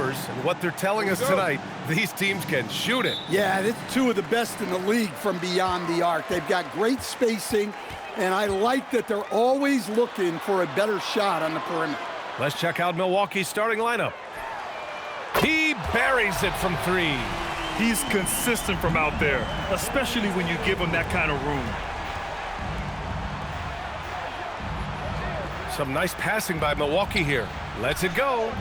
numbers and what they're telling us tonight, these teams can shoot it. Yeah, it's two of the best in the league from beyond the arc. They've got great spacing, and I like that they're always looking for a better shot on the perimeter. Let's check out Milwaukee's starting lineup. He buries it from three. He's consistent from out there, especially when you give him that kind of room. Some nice passing by Milwaukee here. Lets it go.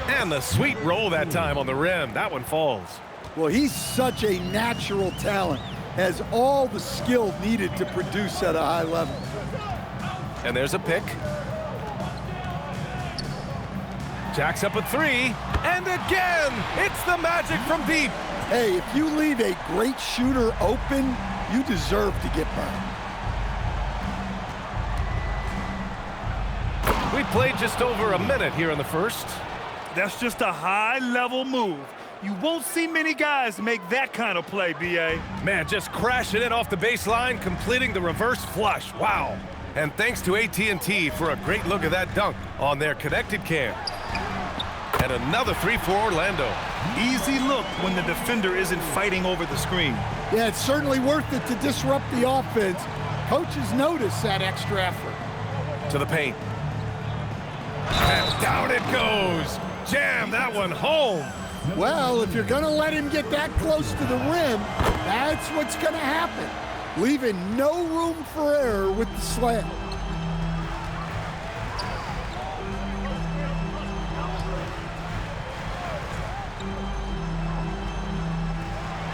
And the sweet roll that time on the rim. That one falls. Well, he's such a natural talent. Has all the skill needed to produce at a high level. And there's a pick. Jacks up a three. And again, it's the Magic from deep. Hey, if you leave a great shooter open, you deserve to get burned. We played just over a minute here in the first. That's just a high-level move. You won't see many guys make that kind of play, B.A. Man, just crashing it off the baseline, completing the reverse flush. Wow. And thanks to AT&T for a great look at that dunk on their connected cam. And another three for Orlando. Easy look when the defender isn't fighting over the screen. Yeah, it's certainly worth it to disrupt the offense. Coaches notice that extra effort. To the paint. And down it goes. Jam that one home. Well, if you're going to let him get that close to the rim, that's what's going to happen. Leaving no room for error with the slam.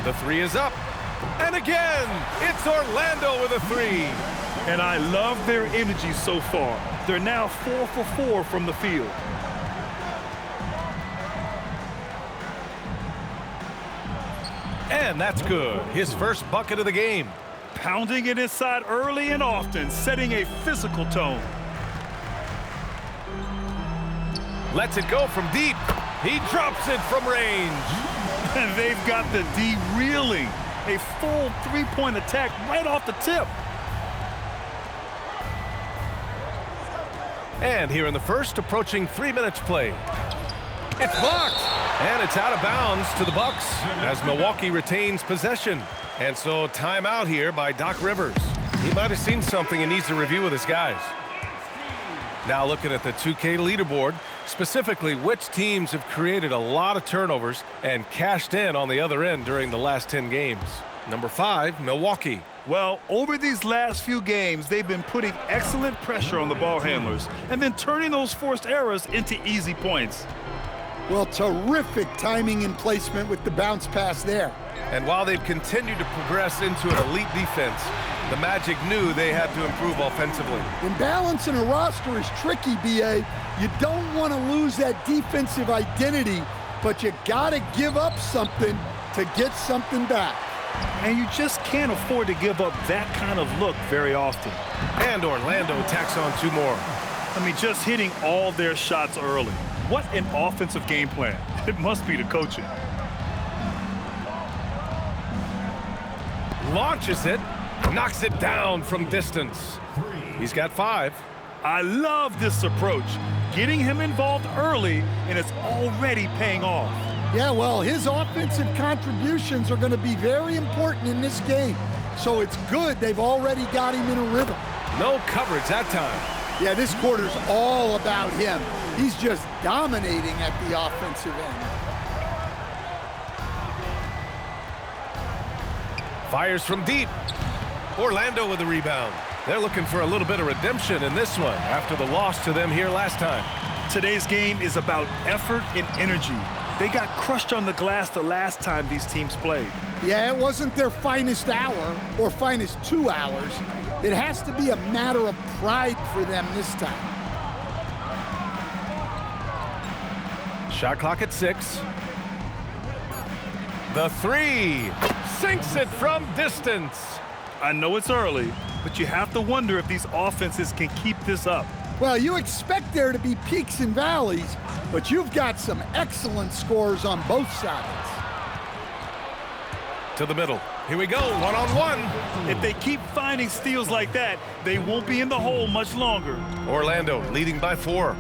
The three is up. And again, it's Orlando with a three. And I love their energy so far. They're now 4 for 4 from the field. And that's good. His first bucket of the game. Pounding it inside early and often, setting a physical tone. Lets it go from deep. He drops it from range. And they've got the D reeling. A full three-point attack right off the tip. And here in the first, approaching 3 minutes played. It's blocked. And it's out of bounds to the Bucks as Milwaukee retains possession. And so timeout here by Doc Rivers. He might have seen something and needs to review with his guys. Now looking at the 2K leaderboard, specifically which teams have created a lot of turnovers and cashed in on the other end during the last 10 games. Number 5, Milwaukee. Well, over these last few games, they've been putting excellent pressure on the ball handlers and then turning those forced errors into easy points. Well, terrific timing and placement with the bounce pass there. And while they've continued to progress into an elite defense, the Magic knew they had to improve offensively. And balancing a roster is tricky, B.A. You don't want to lose that defensive identity, but you got to give up something to get something back. And you just can't afford to give up that kind of look very often. And Orlando tacks on 2 more. I mean, just hitting all their shots early. What an offensive game plan. It must be the coaching. Launches it, knocks it down from distance. He's got 5. I love this approach. Getting him involved early, and it's already paying off. Yeah, well, his offensive contributions are going to be very important in this game. So it's good they've already got him in a rhythm. No coverage that time. Yeah, this quarter's all about him. He's just dominating at the offensive end. Fires from deep. Orlando with the rebound. They're looking for a little bit of redemption in this one after the loss to them here last time. Today's game is about effort and energy. They got crushed on the glass the last time these teams played. Yeah, it wasn't their finest hour or finest 2 hours. It has to be a matter of pride for them this time. Shot clock at 6. The 3. Sinks it from distance. I know it's early, but you have to wonder if these offenses can keep this up. Well, you expect there to be peaks and valleys, but you've got some excellent scores on both sides. To the middle. Here we go, one-on-one. If they keep finding steals like that, they won't be in the hole much longer. Orlando leading by 4.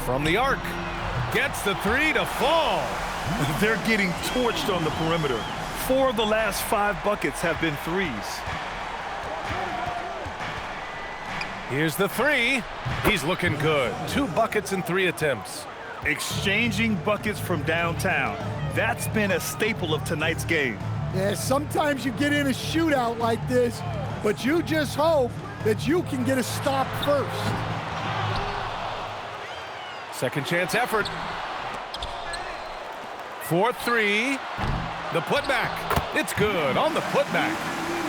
From the arc. Gets the three to fall. They're getting torched on the perimeter. 4 of the last 5 buckets have been threes. Here's the three. He's looking good. 2 buckets in 3 attempts. Exchanging buckets from downtown. That's been a staple of tonight's game. Yeah, sometimes you get in a shootout like this, but you just hope that you can get a stop first. Second chance effort. 4-3. The putback. It's good on the putback.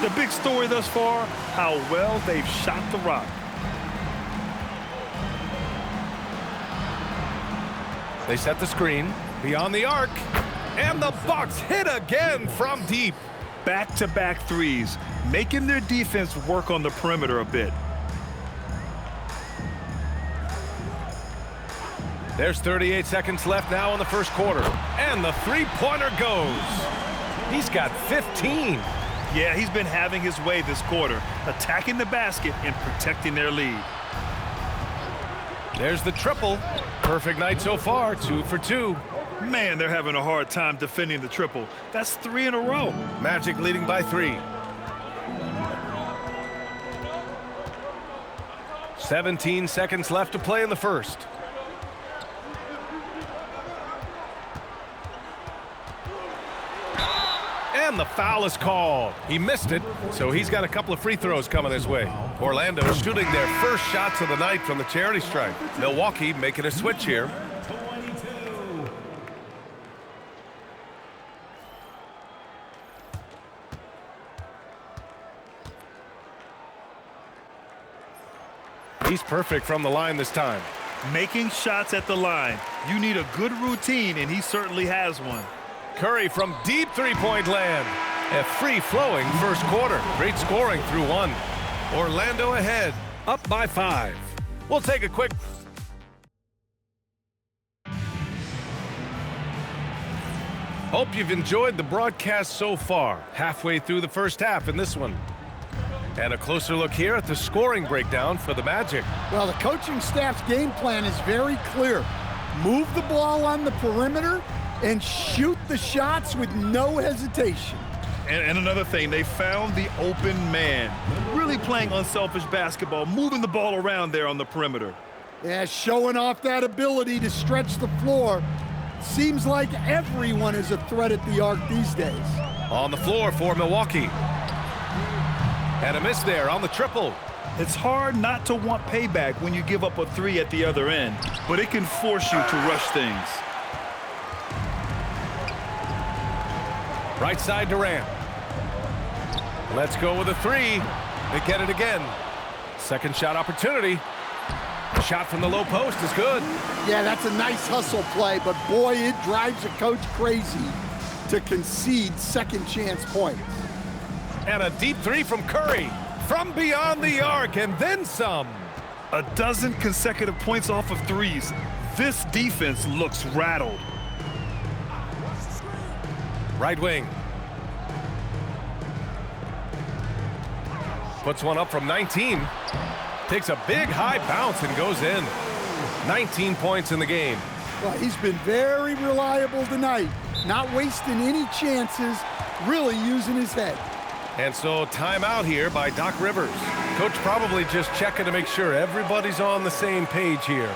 The big story thus far, how well they've shot the rock. They set the screen beyond the arc, and the Bucks hit again from deep. Back-to-back threes, making their defense work on the perimeter a bit. There's 38 seconds left now in the first quarter, and the three-pointer goes. He's got 15. Yeah, he's been having his way this quarter, attacking the basket and protecting their lead. There's the triple. Perfect night so far, 2 for 2. Man, they're having a hard time defending the triple. That's 3 in a row. Magic leading by 3. 17 seconds left to play in the first. And the foul is called. He missed it, so he's got a couple of free throws coming his way. Orlando shooting their first shots of the night from the charity stripe. Milwaukee making a switch here. He's perfect from the line this time. Making shots at the line. You need a good routine, and he certainly has one. Curry from deep three-point land. A free-flowing first quarter. Great scoring through 1. Orlando ahead, up by 5. We'll take a quick... Hope you've enjoyed the broadcast so far. Halfway through the first half in this one. And a closer look here at the scoring breakdown for the Magic. Well, the coaching staff's game plan is very clear. Move the ball on the perimeter and shoot the shots with no hesitation. And another thing, they found the open man. Really playing unselfish basketball, moving the ball around there on the perimeter. Yeah, showing off that ability to stretch the floor. Seems like everyone is a threat at the arc these days. On the floor for Milwaukee. And a miss there on the triple. It's hard not to want payback when you give up a 3 at the other end, but it can force you to rush things. Right side Durant. Let's go with a 3. They get it again. Second shot opportunity. Shot from the low post is good. Yeah, that's a nice hustle play, but boy, it drives a coach crazy to concede second chance points. And a deep 3 from Curry. From beyond the arc, and then some. A dozen consecutive points off of threes. This defense looks rattled. Right wing. Puts one up from 19. Takes a big high bounce and goes in. 19 points in the game. Well, he's been very reliable tonight. Not wasting any chances, really using his head. And so timeout here by Doc Rivers. Coach probably just checking to make sure everybody's on the same page here.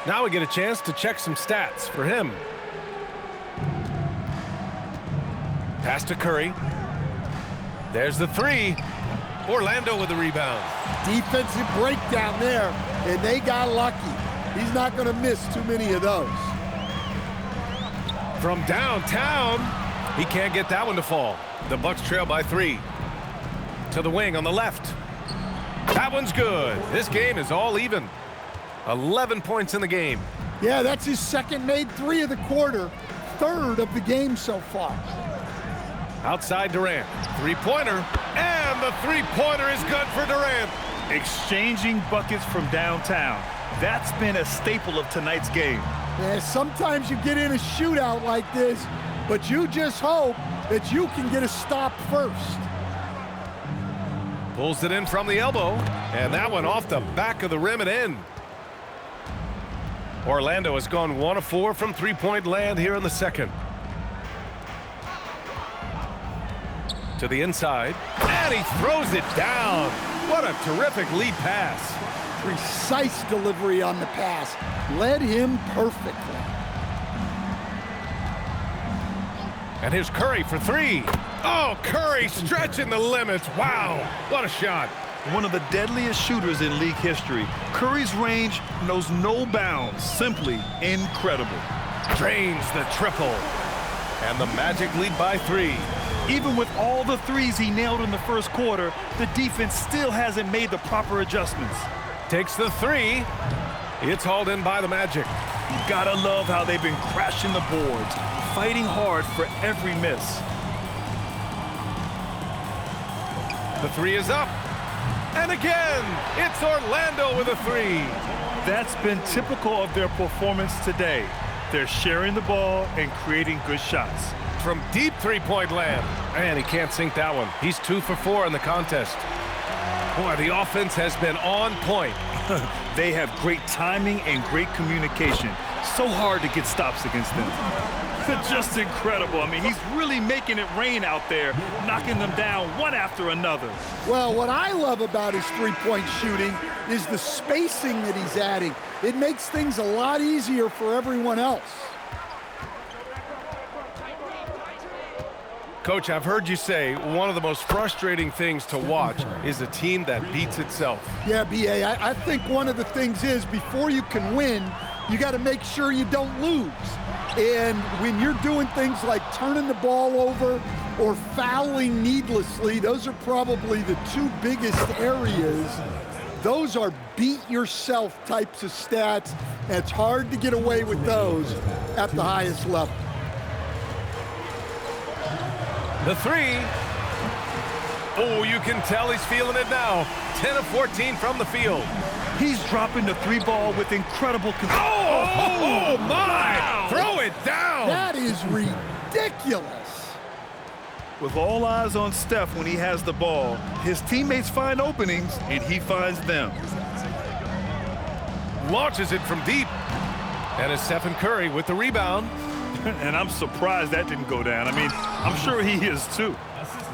Now we get a chance to check some stats for him. Pass to Curry. There's the 3. Orlando with the rebound. Defensive breakdown there, and they got lucky. He's not going to miss too many of those. From downtown, he can't get that one to fall. The Bucks trail by 3. To the wing on the left. That one's good. This game is all even. 11 points in the game. Yeah, that's his second made 3 of the quarter. Third of the game so far. Outside Durant. Three-pointer. And the three-pointer is good for Durant. Exchanging buckets from downtown. That's been a staple of tonight's game. Yeah, sometimes you get in a shootout like this, but you just hope that you can get a stop first. Pulls it in from the elbow. And that one off the back of the rim and in. Orlando has gone 1 of 4 from three-point land here in the second. To the inside, and he throws it down. What a terrific lead pass. Precise delivery on the pass. Led him perfectly. And here's Curry for 3. Oh, Curry stretching the limits. Wow, what a shot. One of the deadliest shooters in league history. Curry's range knows no bounds. Simply incredible. Drains the triple. And the Magic lead by 3. Even with all the threes he nailed in the first quarter, the defense still hasn't made the proper adjustments. Takes the 3. It's hauled in by the Magic. You gotta love how they've been crashing the boards, fighting hard for every miss. The 3 is up. And again, it's Orlando with a 3. That's been typical of their performance today. They're sharing the ball and creating good shots. From deep three-point land. And he can't sink that one. He's 2 for 4 in the contest. Boy, the offense has been on point. They have great timing and great communication. So hard to get stops against them. Just incredible. I mean, he's really making it rain out there, knocking them down one after another. Well, what I love about his three-point shooting is the spacing that he's adding. It makes things a lot easier for everyone else. Coach, I've heard you say one of the most frustrating things to watch is a team that beats itself. Yeah, B.A., I think one of the things is before you can win, you got to make sure you don't lose. And when you're doing things like turning the ball over or fouling needlessly, those are probably the 2 biggest areas. Those are beat-yourself types of stats, and it's hard to get away with those at the highest level. The 3. Oh, you can tell he's feeling it now. 10 of 14 from the field. He's dropping the 3 ball with incredible control. Oh, my! Wow. Throw it down! That is ridiculous. With all eyes on Steph when he has the ball, his teammates find openings, and he finds them. Launches it from deep. And it's Stephen Curry with the rebound. And I'm surprised that didn't go down. I mean, I'm sure he is too.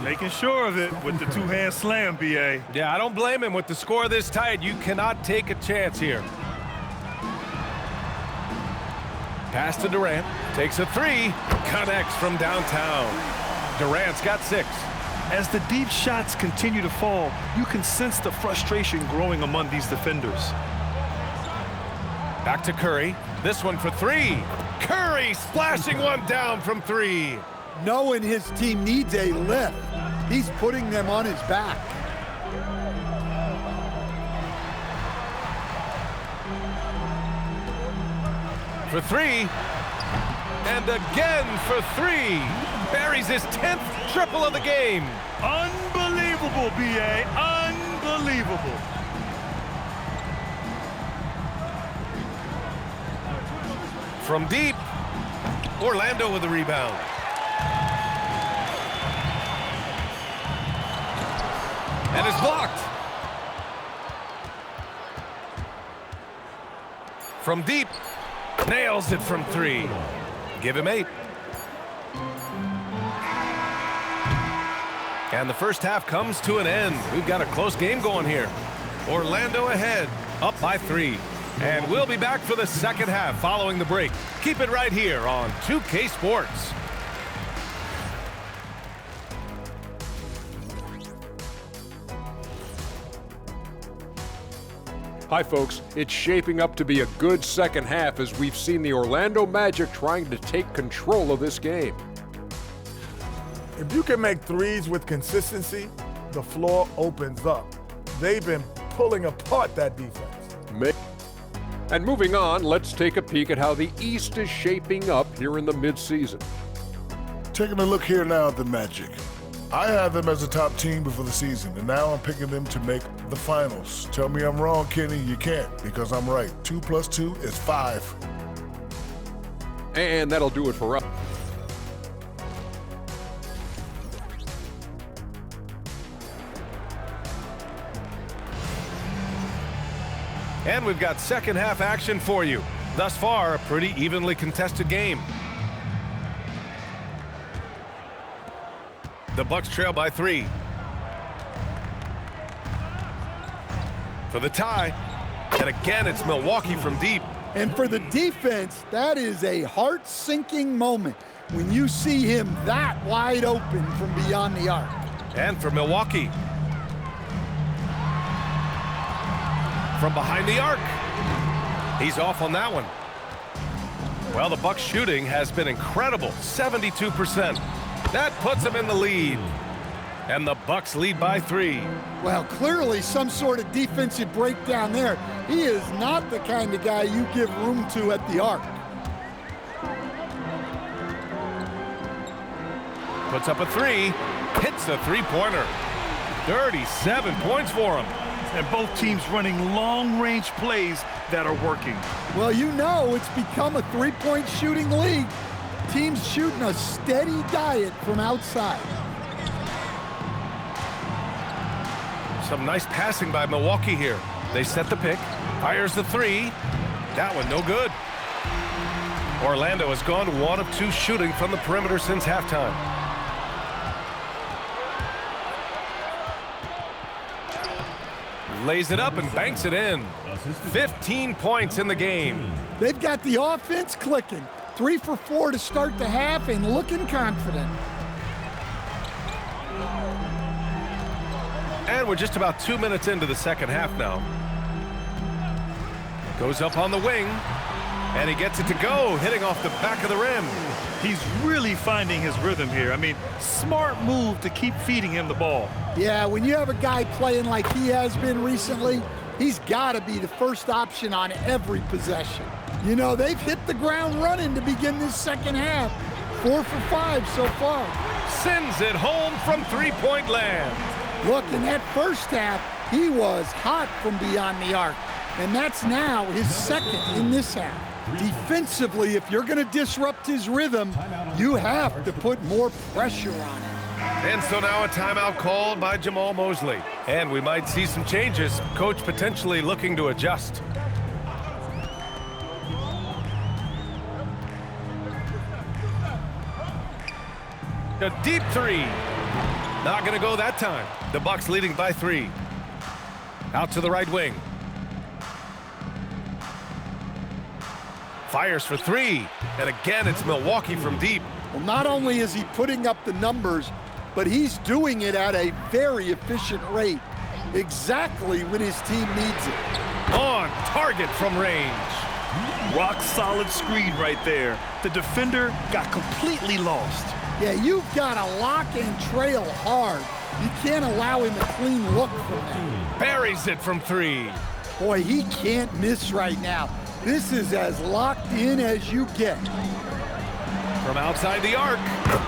Making sure of it with the 2-hand slam, B.A. Yeah, I don't blame him. With the score this tight, you cannot take a chance here. Pass to Durant. Takes a 3. Connects from downtown. Durant's got 6. As the deep shots continue to fall, you can sense the frustration growing among these defenders. Back to Curry. This one for 3. Curry splashing one down from 3. Knowing his team needs a lift, he's putting them on his back. For 3. And again for 3. Buries his 10th triple of the game. Unbelievable, B.A. Unbelievable. From deep, Orlando with the rebound. And it's blocked. From deep, nails it from 3. Give him 8. And the first half comes to an end. We've got a close game going here. Orlando ahead, up by 3. And we'll be back for the second half following the break. Keep it right here on 2K Sports. Hi folks, it's shaping up to be a good second half as we've seen the Orlando Magic trying to take control of this game. If you can make threes with consistency, the floor opens up. They've been pulling apart that defense. And moving on, let's take a peek at how the East is shaping up here in the midseason. Taking a look here now at the Magic. I had them as a top team before the season, and now I'm picking them to make the finals. Tell me I'm wrong, Kenny. You can't, because I'm right. 2 + 2 is 5. And that'll do it for us. And we've got second half action for you. Thus far, a pretty evenly contested game. The Bucks trail by 3. For the tie. And again, it's Milwaukee from deep. And for the defense, that is a heart-sinking moment when you see him that wide open from beyond the arc. And for Milwaukee. From behind the arc. He's off on that one. Well, the Bucks shooting has been incredible, 72%. That puts them in the lead. And the Bucks lead by 3. Well, clearly some sort of defensive breakdown there. He is not the kind of guy you give room to at the arc. Puts up a 3, hits a three-pointer. 37 points for him. And both teams running long-range plays that are working. Well, you know it's become a three-point shooting league. Teams shooting a steady diet from outside. Some nice passing by Milwaukee here. They set the pick, fires the 3. That one no good. Orlando has gone 1 of 2 shooting from the perimeter since halftime. Lays it up and banks it in. 15 points in the game. They've got the offense clicking. 3 for 4 to start the half and looking confident. And we're just about 2 minutes into the second half now. Goes up on the wing, and he gets it to go, hitting off the back of the rim. He's really finding his rhythm here. I mean, smart move to keep feeding him the ball. Yeah, when you have a guy playing like he has been recently, he's got to be the first option on every possession. You know, they've hit the ground running to begin this second half. 4 for 5 so far. Sends it home from three-point land. Look, in that first half, he was hot from beyond the arc. And that's now his second in this half. Defensively, if you're going to disrupt his rhythm, you have to put more pressure on him. And so now a timeout called by Jamal Mosley. And we might see some changes. Coach potentially looking to adjust. A deep 3. Not going to go that time. The Bucks leading by 3. Out to the right wing. Fires for 3. And again, it's Milwaukee from deep. Well, not only is he putting up the numbers, but he's doing it at a very efficient rate. Exactly when his team needs it. On target from range. Rock solid screen right there. The defender got completely lost. Yeah, you've got to lock and trail hard. You can't allow him a clean look from that. Buries it from 3. Boy, he can't miss right now. This is as locked in as you get. From outside the arc.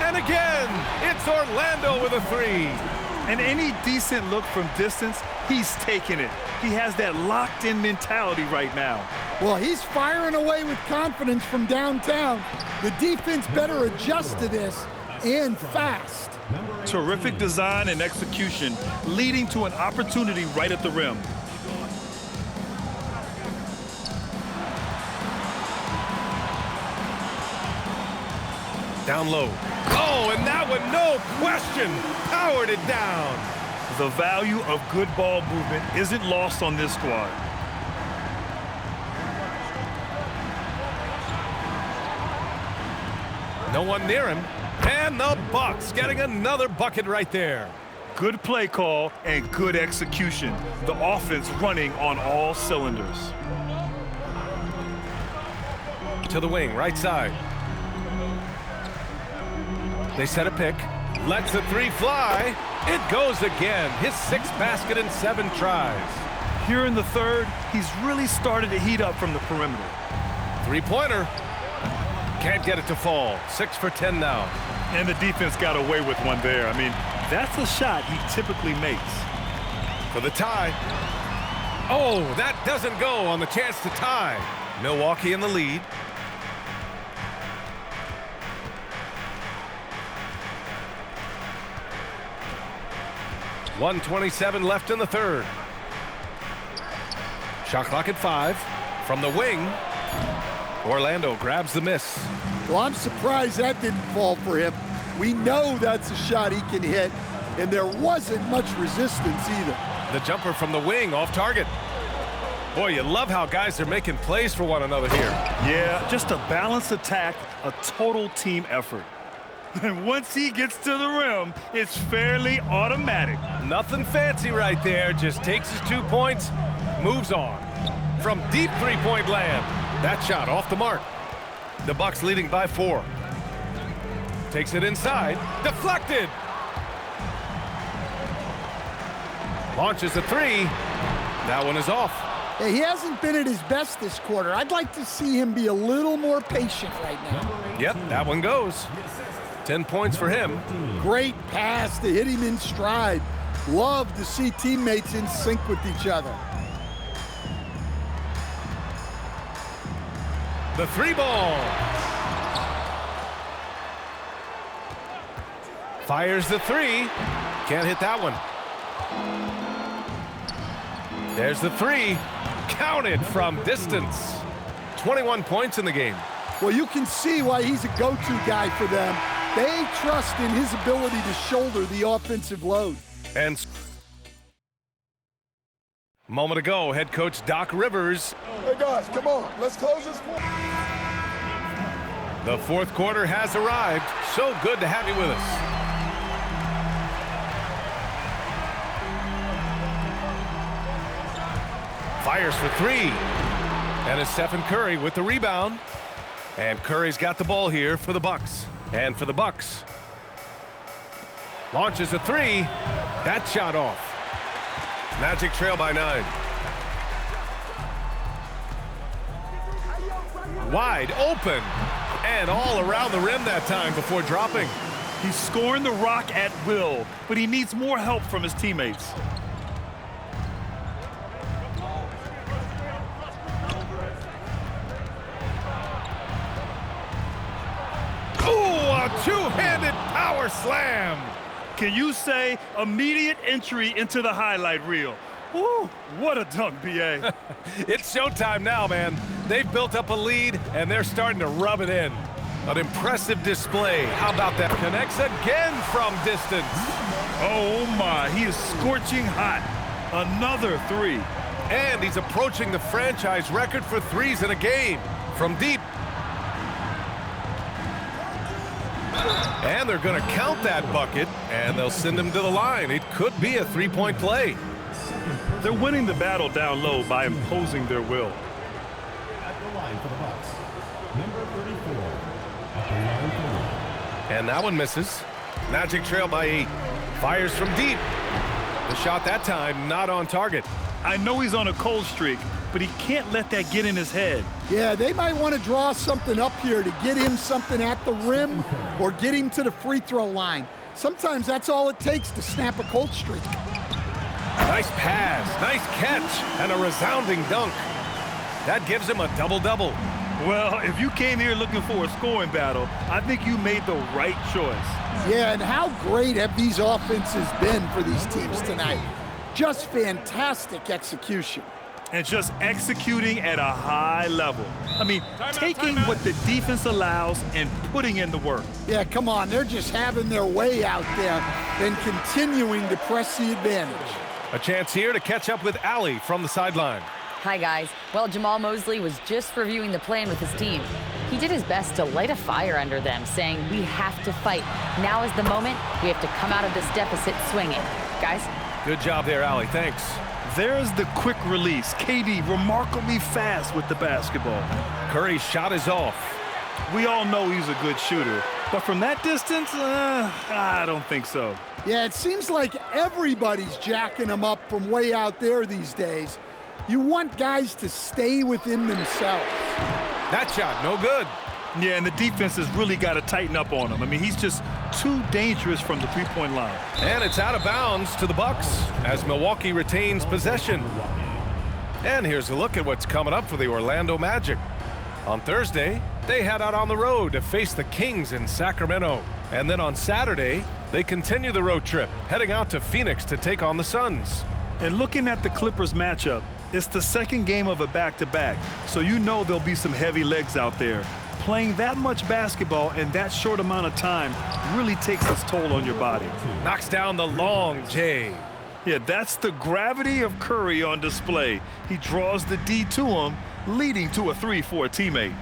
And again, it's Orlando with a 3. And any decent look from distance, he's taking it. He has that locked-in mentality right now. Well, he's firing away with confidence from downtown. The defense better adjust to this, and fast. Terrific design and execution, leading to an opportunity right at the rim. Down low. Oh, and that one, no question, powered it down. The value of good ball movement isn't lost on this squad. No one near him. And the Bucks getting another bucket right there. Good play call and good execution. The offense running on all cylinders. To the wing, right side. They set a pick. Lets the 3 fly. It goes again. His 6th basket in 7 tries. Here in the third, he's really started to heat up from the perimeter. 3-pointer. Can't get it to fall. 6 for 10 now. And the defense got away with one there. I mean, that's a shot he typically makes. For the tie. Oh, that doesn't go on the chance to tie. Milwaukee in the lead. .127 left in the third. Shot clock at 5. From the wing. Orlando grabs the miss. Well, I'm surprised that didn't fall for him. We know that's a shot he can hit, and there wasn't much resistance either. The jumper from the wing off target. Boy, you love how guys are making plays for one another here. Yeah, just a balanced attack, a total team effort. And once he gets to the rim, it's fairly automatic. Nothing fancy right there. Just takes his 2 points, moves on. From deep three-point land. That shot off the mark. The Bucks leading by 4. Takes it inside. Deflected. Launches a 3. That one is off. Yeah, he hasn't been at his best this quarter. I'd like to see him be a little more patient right now. Yep, that one goes. 10 points for him. Great pass to hit him in stride. Love to see teammates in sync with each other. The 3 ball. Fires the 3. Can't hit that one. There's the 3. Counted from distance. 21 points in the game. Well, you can see why he's a go-to guy for them. They trust in his ability to shoulder the offensive load. And a moment ago, head coach Doc Rivers. Hey, guys, come on. Let's close this one. The fourth quarter has arrived. So good to have you with us. Fires for 3. And it's Stephen Curry with the rebound. And Curry's got the ball here for the Bucks. And for the Bucks. Launches a 3. That shot off. Magic trail by 9. Wide open. And all around the rim that time before dropping. He's scoring the rock at will, but he needs more help from his teammates. Two-handed power slam. Can you say immediate entry into the highlight reel? Woo, what a dunk, B.A. It's showtime now, man. They've built up a lead, and they're starting to rub it in. An impressive display. How about that? Connects again from distance. Oh, my. He is scorching hot. Another 3. And he's approaching the franchise record for threes in a game. From deep. And they're going to count that bucket, and they'll send him to the line. It could be a three-point play. They're winning the battle down low by imposing their will. At the line for the Bucks, number 34. At the line for the... And that one misses. Magic trail by 8. Fires from deep. The shot that time not on target. I know he's on a cold streak, but he can't let that get in his head. Yeah, they might want to draw something up here to get him something at the rim or get him to the free throw line. Sometimes that's all it takes to snap a cold streak. Nice pass, nice catch, and a resounding dunk. That gives him a double-double. Well, if you came here looking for a scoring battle, I think you made the right choice. Yeah, and how great have these offenses been for these teams tonight? Just fantastic execution. And just executing at a high level. I mean, taking what the defense allows and putting in the work. Yeah, come on. They're just having their way out there and continuing to press the advantage. A chance here to catch up with Allie from the sideline. Hi, guys. Well, Jamal Mosley was just reviewing the plan with his team. He did his best to light a fire under them, saying, we have to fight. Now is the moment. We have to come out of this deficit swinging. Guys? Good job there, Allie. Thanks. There's the quick release. KD remarkably fast with the basketball. Curry's shot is off. We all know he's a good shooter, but from that distance, I don't think so. Yeah, it seems like everybody's jacking him up from way out there these days. You want guys to stay within themselves. That shot, no good. Yeah, and the defense has really got to tighten up on him. I mean, he's just too dangerous from the three-point line. And it's out of bounds to the Bucks as Milwaukee retains possession. And here's a look at what's coming up for the Orlando Magic. On Thursday, they head out on the road to face the Kings in Sacramento. And then on Saturday, they continue the road trip, heading out to Phoenix to take on the Suns. And looking at the Clippers matchup, It's the second game of a back-to-back, so you know there'll be some heavy legs out there. Playing that much basketball in that short amount of time really takes its toll on your body. Knocks down the long J. Yeah, that's the gravity of Curry on display. He draws the D to him, leading to a 3 for a teammate.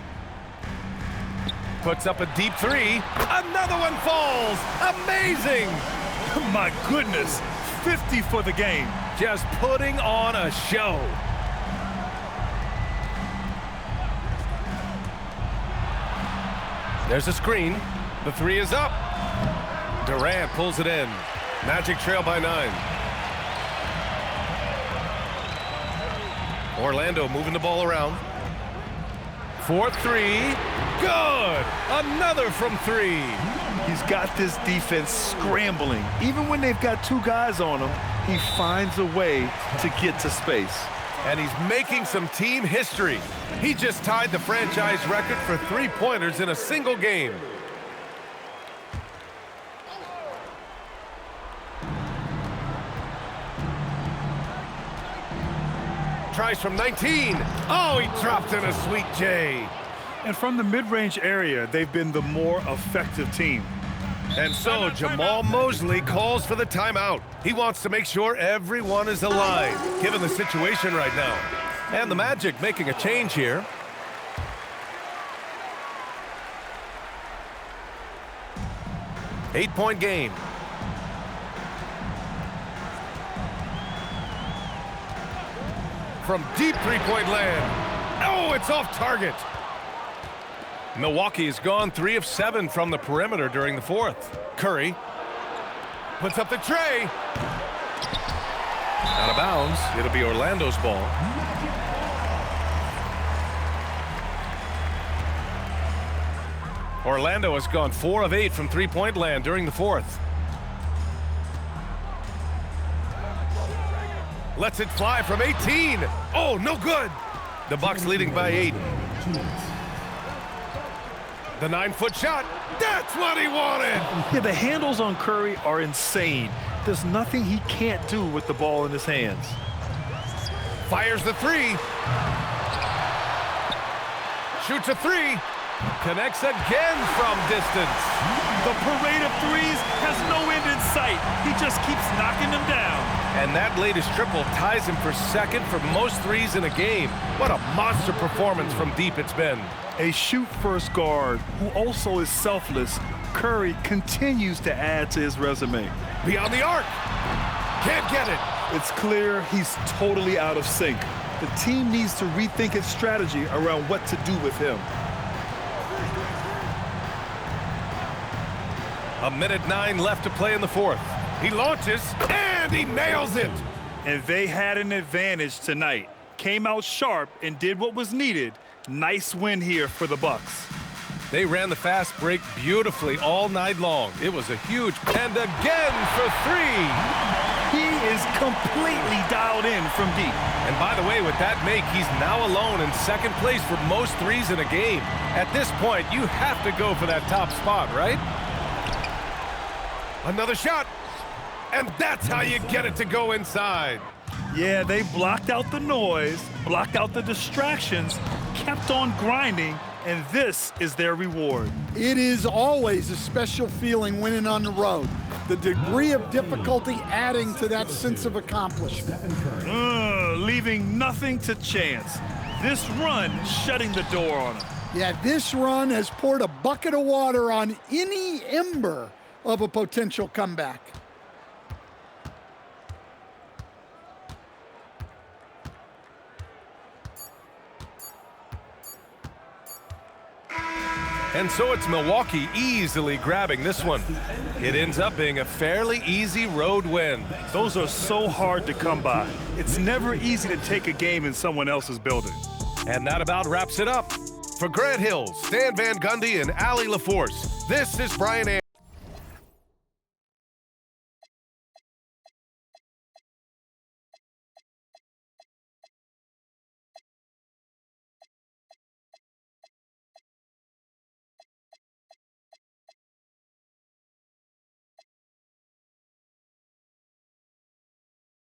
Puts up a deep three. Another one falls. Amazing. My goodness, 50 for the game. Just putting on a show. There's a screen. The three is up. Durant pulls it in. Magic trail by 9. Orlando moving the ball around. 4-3. Good. Another from 3. He's got this defense scrambling. Even when they've got 2 guys on him, he finds a way to get to space. And he's making some team history. He just tied the franchise record for 3-pointers in a single game. Tries from 19. Oh, he dropped in a sweet J. And from the mid-range area, they've been the more effective team. And so Jamal Mosley calls for the timeout. He wants to make sure everyone is aligned, given the situation right now. And the Magic making a change here. Eight-point game. From deep three-point land. Oh, it's off target. Milwaukee has gone 3 of 7 from the perimeter during the 4th. Curry puts up the tray. Out of bounds. It'll be Orlando's ball. Orlando has gone 4 of 8 from three-point land during the 4th. Lets it fly from 18. Oh, no good. The Bucks leading by 8. The 9-foot shot. That's what he wanted. Yeah, the handles on Curry are insane. There's nothing he can't do with the ball in his hands. Fires the 3. Shoots a 3. Connects again from distance. The parade of threes has no end in sight. He just keeps knocking them down. And that latest triple ties him for second for most threes in a game. What a monster performance from deep it's been. A shoot-first guard who also is selfless, Curry continues to add to his resume. Beyond the arc. Can't get it. It's clear he's totally out of sync. The team needs to rethink its strategy around what to do with him. 1:09 left to play in the 4th. He launches, and he nails it. And they had an advantage tonight. Came out sharp and did what was needed. Nice win here for the Bucks. They ran the fast break beautifully all night long. It was a huge, and again for 3. He is completely dialed in from deep. And by the way, with that make, he's now alone in second place for most threes in a game. At this point, you have to go for that top spot, right? Another shot, and that's how you get it to go inside. Yeah, they blocked out the noise, blocked out the distractions, kept on grinding, and this is their reward. It is always a special feeling winning on the road. The degree of difficulty adding to that sense of accomplishment. Leaving nothing to chance. This run shutting the door on them. Yeah, this run has poured a bucket of water on any ember of a potential comeback. And so it's Milwaukee easily grabbing this one. It ends up being a fairly easy road win. Those are so hard to come by. It's never easy to take a game in someone else's building. And that about wraps it up. For Grant Hill, Stan Van Gundy, and Allie LaForce, this is Brian Anderson.